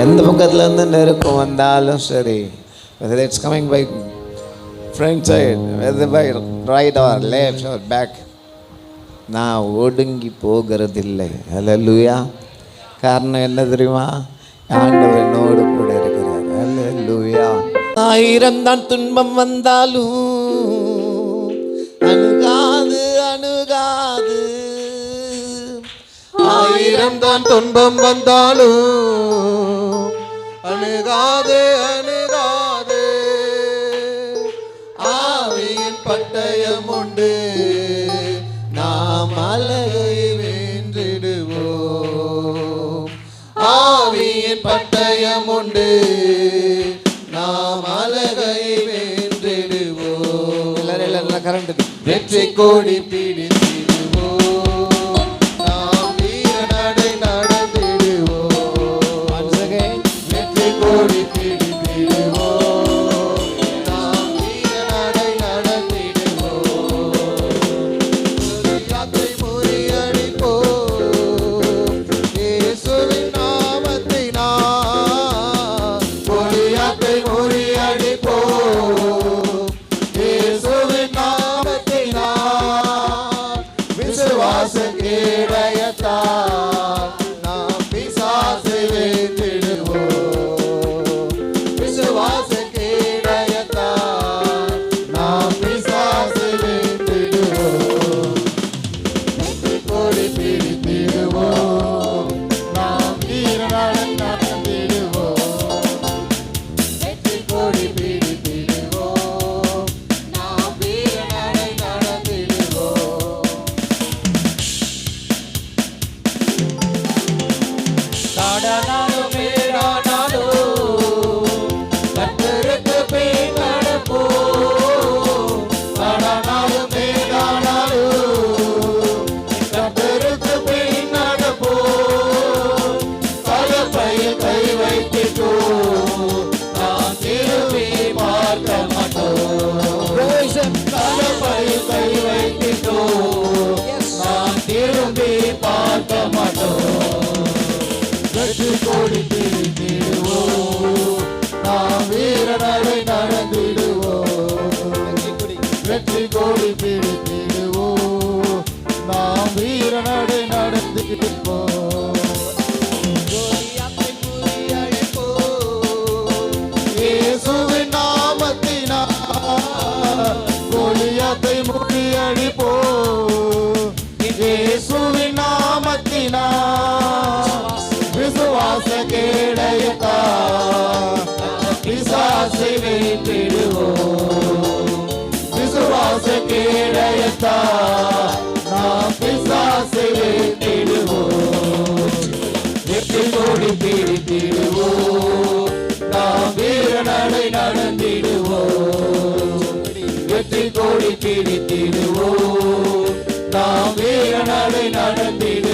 எந்த பக்கத்துலேருந்து நெருக்கம் வந்தாலும் சரி, whether it's coming by front side, whether by right or left or back, நான் ஒடுங்கி போகிறதில்லை. ஹல்லேலூயா. காரணம் என்ன தெரியுமா? ஆண்டவர் என்னோடு கூட இருக்கிறார். ஹல்லேலூயா. 1000 தான் துன்பம் வந்தாலும் அணுகாது அணுகாது. 1000 தான் துன்பம் வந்தாலும் அணுகாது அணுகாது. ஆவியின் பட்டயம் உண்டு, நாம் அழகை வென்றிடுவோம். ஆவியின் பட்டயம் உண்டு, நாம் அழகை வென்றிடுவோம். எல்லாரும் கரண்ட் வெற்றி கோடி பிடித்திடுவோம், நாம் வீர நடை நடந்திடுவோம். வெற்றி கோடி பிடித்திடுவோம், நாம் வீர நடை நடந்திடுவோம். யாத்திரை முறியடிப்போம், இயேசுவின் நாமத்தை நாம் யாத்திரை முறியடிப்போம். இயேசுவின் நாமத்தை நாம் விசுவாச கேடயத்தால் நாம் பிசாசை வென்றிடுவோம். விசுவாச கேடயத்தால் நாம் பிசாசை வென்றிடுவோம். வெற்றி கொடி பிடித்திடுவோம், நாம் வீரனாய் நடந்திடுவோம். வெற்றி கொடி பிடித்திடுவோம், நாம் வீரனாய் நடந்திடுவோம். காடானாலும் மேடானாலும் கர்த்தருக்கு பின் நடப்போம். காடானாலும் மேடானாலும் கர்த்தருக்கு பின் நடப்போம். கலப்பையில் கை வைத்திட்டோம், நாம் திரும்பி பார்க்க மாட்டோம். கலப்பையில் கை வைத்திட்டோம், நாம் திரும்பி பார்க்க மாட்டோம். வெற்றி கொடி பிடித்திடுவோம், நாம் வீர நடை நடந்திடுவோம். வெற்றி கொடி பிடித்திடுவோம், நாம் வீர நடை நடந்திடுவோம். இயேசுவின் நாமத்தினால் கோலியாத்தை முறியடிப்போம். இயேசுவின் நாமத்தினால் விசுவாச கேடயத்தால் பிசாசை வென்றிடுவோம். விசுவாச கேடயத்தால் நாம் பிசாசை வென்றிடுவோம். வெற்றி கொடி பிடித்திடுவோம், நாம் வீர நடை நடந்திடுவோம். வெற்றி கொடி பிடித்திடுவோம், நாம் வீர நடை நடந்திடுவோம்.